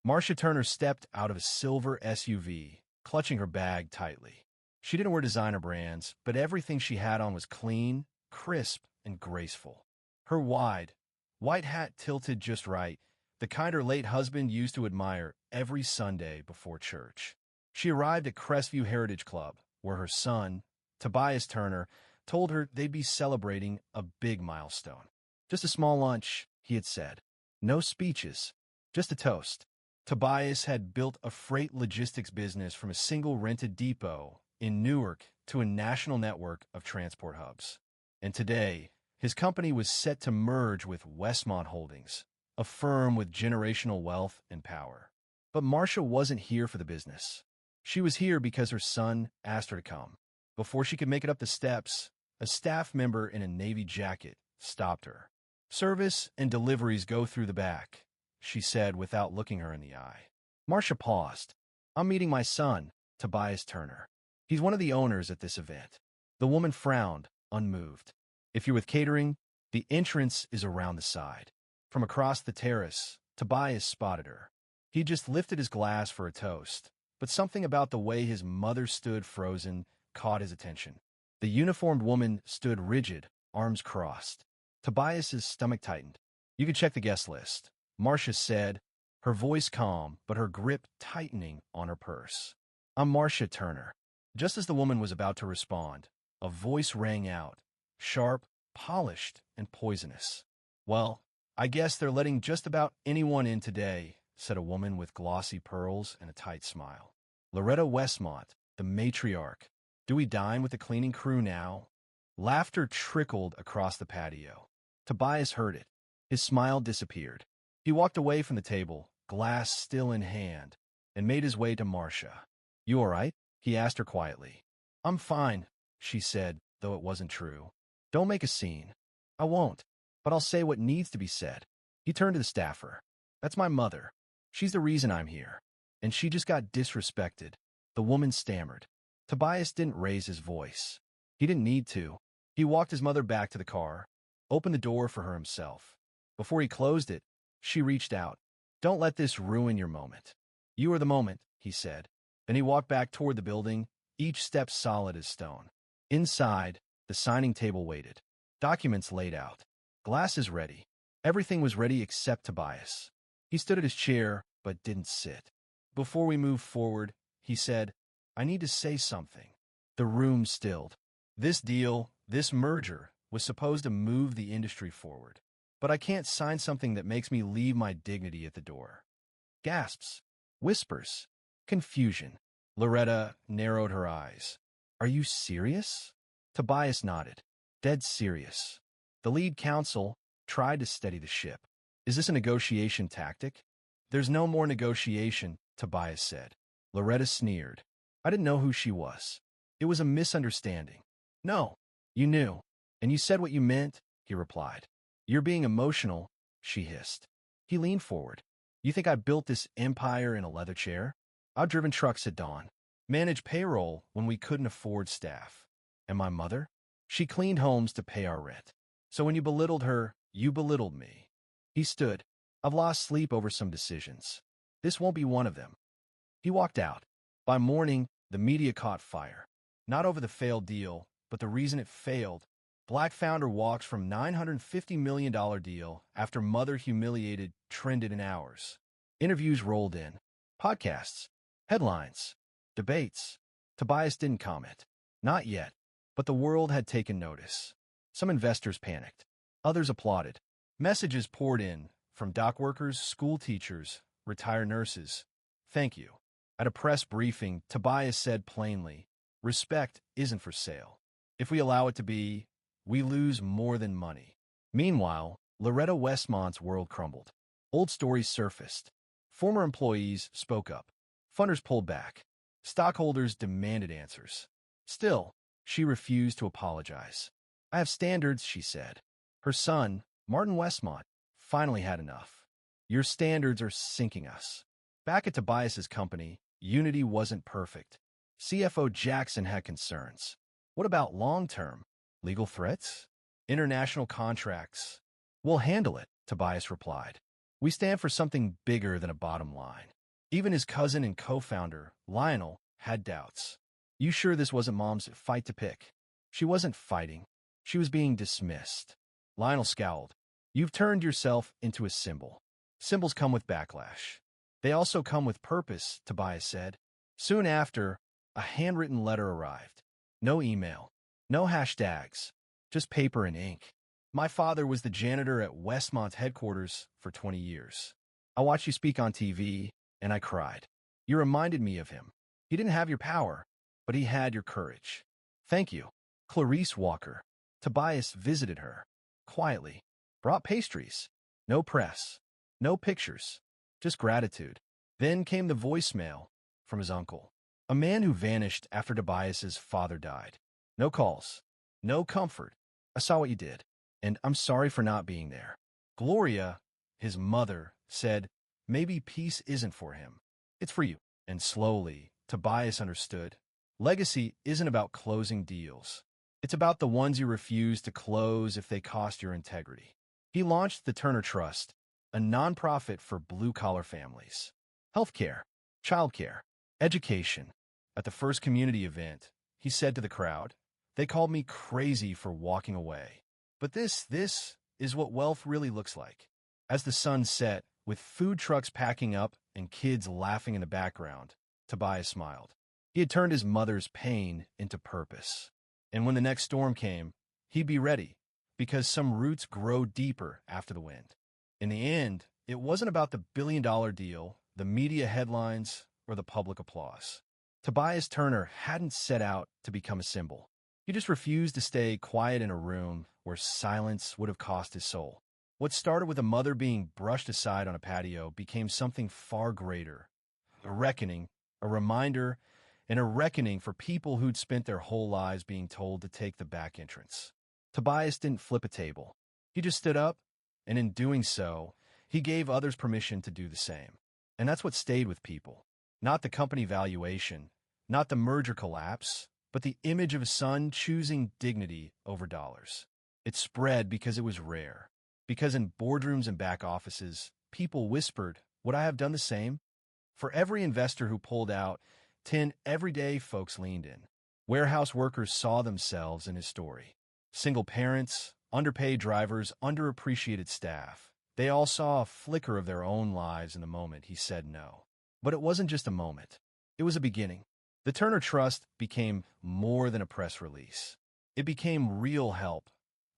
Marcia Turner stepped out of a silver SUV, clutching her bag tightly. She didn't wear designer brands, but everything she had on was clean, crisp, and graceful. Her wide, white hat tilted just right, the kind her late husband used to admire every Sunday before church. She arrived at Crestview Heritage Club, where her son, Tobias Turner, told her they'd be celebrating a big milestone. Just a small lunch, he had said. No speeches, just a toast. Tobias had built a freight logistics business from a single rented depot in Newark to a national network of transport hubs. And today, his company was set to merge with Westmont Holdings, a firm with generational wealth and power. But Marcia wasn't here for the business. She was here because her son asked her to come. Before she could make it up the steps, a staff member in a navy jacket stopped her. "Service and deliveries go through the back," she said without looking her in the eye. Marcia paused. "I'm meeting my son, Tobias Turner. He's one of the owners at this event." The woman frowned, unmoved. "If you're with catering, the entrance is around the side." From across the terrace, Tobias spotted her. He just lifted his glass for a toast, but something about the way his mother stood frozen caught his attention. The uniformed woman stood rigid, arms crossed. Tobias's stomach tightened. "You can check the guest list," Marcia said, her voice calm but her grip tightening on her purse. "I'm Marcia Turner." Just as the woman was about to respond, a voice rang out, sharp, polished, and poisonous. "Well, I guess they're letting just about anyone in today," said a woman with glossy pearls and a tight smile. "Loretta Westmont, the matriarch. Do we dine with the cleaning crew now?" Laughter trickled across the patio. Tobias heard it. His smile disappeared. He walked away from the table, glass still in hand, and made his way to Marcia. "You all right?" he asked her quietly. "I'm fine," she said, though it wasn't true. "Don't make a scene." "I won't, but I'll say what needs to be said." He turned to the staffer. "That's my mother. She's the reason I'm here. And she just got disrespected." The woman stammered. Tobias didn't raise his voice. He didn't need to. He walked his mother back to the car, opened the door for her himself. Before he closed it, she reached out. "Don't let this ruin your moment." "You are the moment," he said. Then he walked back toward the building, each step solid as stone. Inside, the signing table waited. Documents laid out. Glasses ready. Everything was ready except Tobias. He stood at his chair, but didn't sit. "Before we move forward," he said, "I need to say something." The room stilled. This deal, this merger, was supposed to move the industry forward. But I can't sign something that makes me leave my dignity at the door. Gasps. Whispers. Confusion. Loretta narrowed her eyes. "Are you serious?" Tobias nodded. "Dead serious." The lead counsel tried to steady the ship. "Is this a negotiation tactic?" "There's no more negotiation," Tobias said. Loretta sneered. "I didn't know who she was. It was a misunderstanding." "No, you knew. And you said what you meant," he replied. "You're being emotional," she hissed. He leaned forward. "You think I built this empire in a leather chair? I've driven trucks at dawn, managed payroll when we couldn't afford staff. And my mother? She cleaned homes to pay our rent. So when you belittled her, you belittled me." He stood. "I've lost sleep over some decisions. This won't be one of them." He walked out. By morning, the media caught fire. Not over the failed deal, but the reason it failed. Black founder walks from $950 million deal after mother humiliated trended in hours. Interviews rolled in. Podcasts. Headlines. Debates. Tobias didn't comment. Not yet. But the world had taken notice. Some investors panicked. Others applauded. Messages poured in from dock workers, school teachers, retired nurses. "Thank you." At a press briefing, Tobias said plainly, "Respect isn't for sale. If we allow it to be, we lose more than money." Meanwhile, Loretta Westmont's world crumbled. Old stories surfaced. Former employees spoke up. Funders pulled back. Stockholders demanded answers. Still, she refused to apologize. "I have standards," she said. Her son, Martin Westmont, finally had enough. "Your standards are sinking us." Back at Tobias's company, Unity wasn't perfect. CFO Jackson had concerns. What about long-term? Legal threats? International contracts? "We'll handle it," Tobias replied. We stand for something bigger than a bottom line. Even his cousin and co-founder, Lionel, had doubts. You sure this wasn't Mom's fight to pick? She wasn't fighting. She was being dismissed. Lionel scowled. You've turned yourself into a symbol. Symbols come with backlash. They also come with purpose, Tobias said. Soon after, a handwritten letter arrived. No email. No hashtags. Just paper and ink. My father was the janitor at Westmont's headquarters for 20 years. I watched you speak on TV, and I cried. You reminded me of him. He didn't have your power, but he had your courage. Thank you. Clarice Walker. Tobias visited her. Quietly. Brought pastries. No press. No pictures. Just gratitude. Then came the voicemail from his uncle. A man who vanished after Tobias's father died. No calls. No comfort. I saw what you did, and I'm sorry for not being there. Gloria, his mother, said, maybe peace isn't for him. It's for you. And slowly, Tobias understood. Legacy isn't about closing deals. It's about the ones you refuse to close if they cost your integrity. He launched the Turner Trust, a nonprofit for blue-collar families. Healthcare, childcare, education. At the first community event, he said to the crowd, they called me crazy for walking away. But this is what wealth really looks like. As the sun set, with food trucks packing up and kids laughing in the background, Tobias smiled. He had turned his mother's pain into purpose. And when the next storm came, he'd be ready, because some roots grow deeper after the wind. In the end, it wasn't about the billion-dollar deal, the media headlines, or the public applause. Tobias Turner hadn't set out to become a symbol. He just refused to stay quiet in a room where silence would have cost his soul. What started with a mother being brushed aside on a patio became something far greater. A reckoning, a reminder, and a reckoning for people who'd spent their whole lives being told to take the back entrance. Tobias didn't flip a table. He just stood up, and in doing so, he gave others permission to do the same. And that's what stayed with people. Not the company valuation, not the merger collapse, but the image of a son choosing dignity over dollars. It spread because it was rare. Because in boardrooms and back offices, people whispered, would I have done the same? For every investor who pulled out, 10 everyday folks leaned in. Warehouse workers saw themselves in his story. Single parents, underpaid drivers, underappreciated staff. They all saw a flicker of their own lives in the moment he said no. But it wasn't just a moment. It was a beginning. The Turner Trust became more than a press release. It became real help.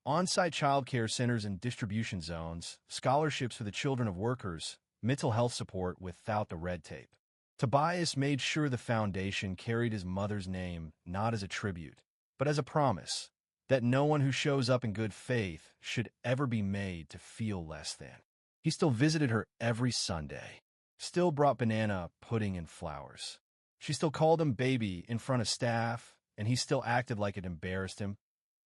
On-site child care centers and distribution zones, scholarships for the children of workers, mental health support without the red tape. Tobias made sure the foundation carried his mother's name not as a tribute, but as a promise that no one who shows up in good faith should ever be made to feel less than. He still visited her every Sunday, still brought banana pudding and flowers. She still called him baby in front of staff, and he still acted like it embarrassed him,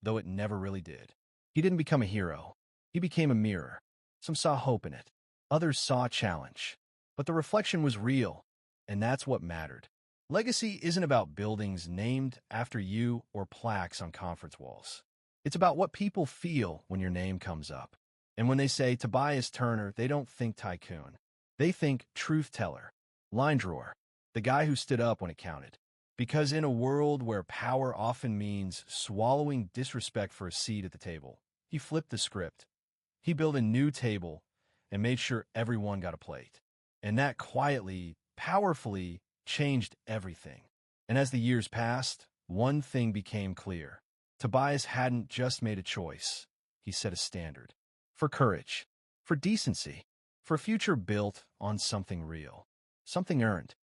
though it never really did. He didn't become a hero. He became a mirror. Some saw hope in it. Others saw a challenge. But the reflection was real, and that's what mattered. Legacy isn't about buildings named after you or plaques on conference walls. It's about what people feel when your name comes up. And when they say Tobias Turner, they don't think tycoon. They think truth teller, line drawer, the guy who stood up when it counted. Because in a world where power often means swallowing disrespect for a seat at the table, he flipped the script. He built a new table and made sure everyone got a plate. And that quietly, powerfully changed everything. And as the years passed, one thing became clear. Tobias hadn't just made a choice. He set a standard. For courage. For decency. For a future built on something real. Something earned.